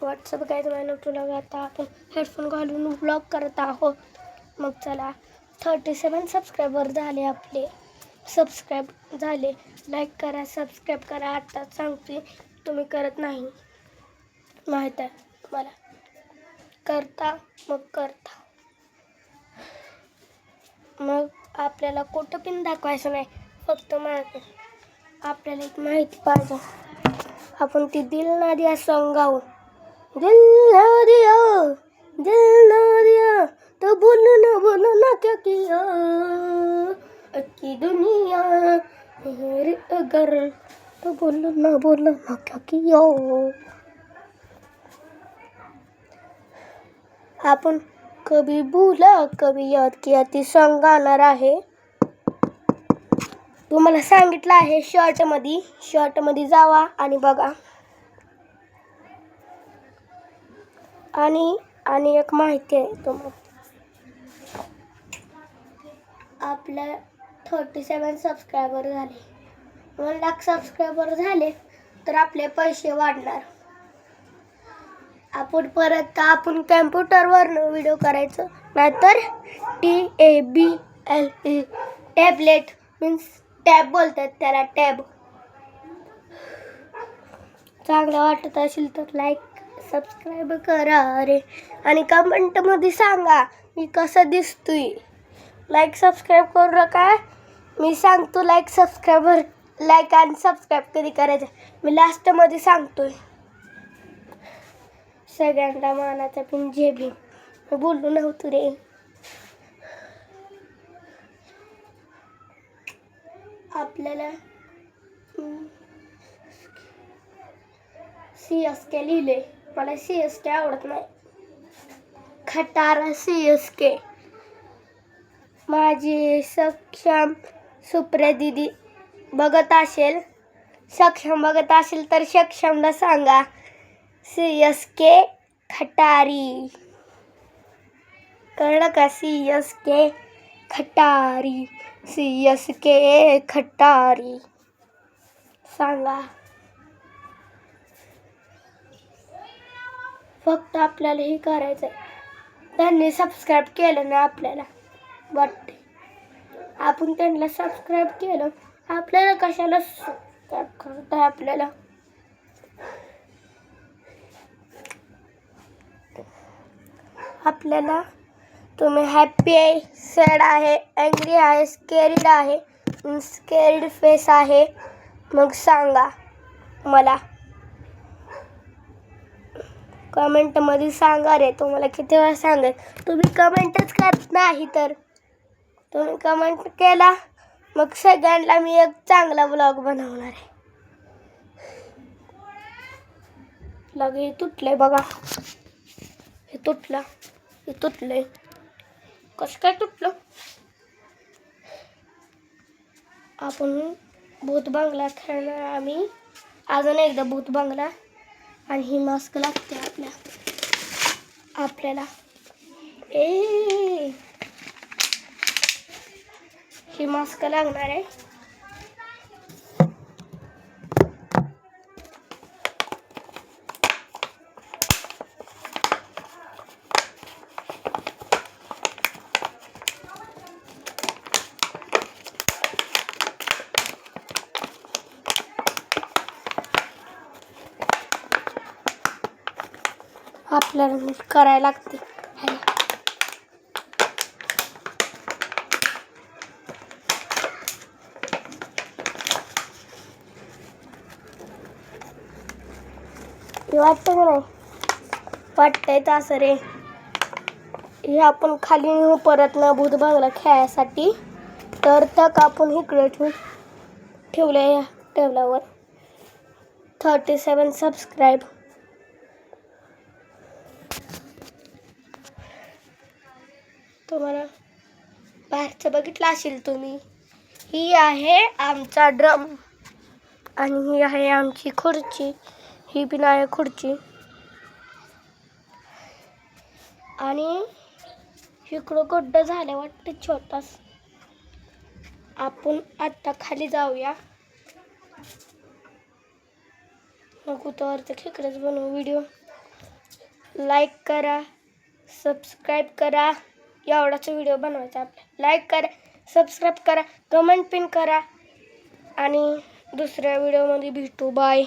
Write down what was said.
WhatsApp guys मायनव तुला आता आपण हेडफोन घालून ब्लॉग करत आहोत. मग चला 37 सबस्क्रायबर झाले आपले. सबस्क्राईब झाले. लाईक करा, सबस्क्राईब करा. आत्ताच सांगते, तुम्ही करत नाही माहीत आहे मला. करता मग आपल्याला कुठं पण दाखवायचं नाही, फक्त आपल्याला एक माहिती पाहिजे. आपण ती दिल ना दिया सॉन्ग गाऊ. दिल ना दिया तो बोलो ना क्या किया अक्की दुनिया मेरे अगर तो बोलो ना क्या किया. आपण कभी भूला कभी याद किया ती सॉन्ग गाणार आहे. तुम्हाला सांगितलं आहे शॉर्टमध्ये जावा आणि बघा. आणि एक माहिती आहे तुम्हाला, आपल्या 37 सबस्क्रायबर झाले. 1 लाख सबस्क्रायबर झाले तर आपले पैसे वाढणार. आपण कॅम्प्युटरवरनं व्हिडिओ करायचं, नाहीतर TABLE टॅबलेट मीन्स टॅब बोलतात त्याला, टॅब. चांगलं वाटत असेल तर लाईक सबस्क्राईब करा रे, आणि कमेंटमध्ये सांगा मी कसं दिसतोय. लाईक सबस्क्राईब करू नका, मी सांगतो लाईक आणि सबस्क्राईब कधी करायचं मी लास्टमध्ये सांगतोय. सगळ्यांना मानाचा पिन जय भीम. बोललो नव्हतो रे. आपल्याला CSK लिहिले, मला CSK आवडत नाही. खटारा CSK. माझी सक्षम सुप्रिया दीदी बघत असेल तर सक्षमला सांगा CSK खटारी. कळलं का? CSK खटारी, CSK खटारी सांगा. फक्त आपल्याला हे करायचं आहे. त्यांनी सबस्क्राईब केलं ना, आपल्याला वाटते आपण त्यांना सबस्क्राईब केलं, आपल्याला कशाला सबस्क्राईब करताय. आपल्याला तुम्ही हॅप्पी आहे, सॅड आहे, अँग्री आहे, स्केरिड आहे, स्केरिड फेस आहे, मग सांगा मला कमेंटमध्ये सांगा रे. तुम्हाला किती वेळा सांगेल, तुम्ही कमेंटच करत नाही. तर तुम्ही कमेंट केला मग सगळ्यांना मी एक चांगला ब्लॉग बनवणार आहे. लगे तुटलंय बघा, हे तुटलंय. कसं काय तुटलं? आपण भूत बंगला खेळणार आम्ही. अजून एकदा भूत बंगला, आणि ही मास्क लागते आपल्याला. ही मास्क लागणार आहे. आपल्याला नीट करायला लागते. वाटतं का नाही? वाटतंय तसं रे. हे आपण खाली नेऊ परत ना भूत बंगला खेळायसाठी, तर तक आपण इकडे ठेवलंय टेबलावर. 37 सबस्क्राईब. तुम्हाला बाहेरचं बघितलं असेल तुम्ही. ही आहे आमचा ड्रम, आणि ही आहे आमची खुर्ची. ही पण आहे खुर्ची, आणि इकडं गड्डा झाला वाटतं छोटास. आपण आता खाली जाऊया. नको तर खेकडेच बनवू व्हिडिओ. लाईक करा, सबस्क्राईब करा. एवढाच व्हिडिओ बनवायचा आपला. लाईक करा, सबस्क्राईब करा, कमेंट पिन करा आणि दुसऱ्या व्हिडिओमध्ये भेटू. बाय.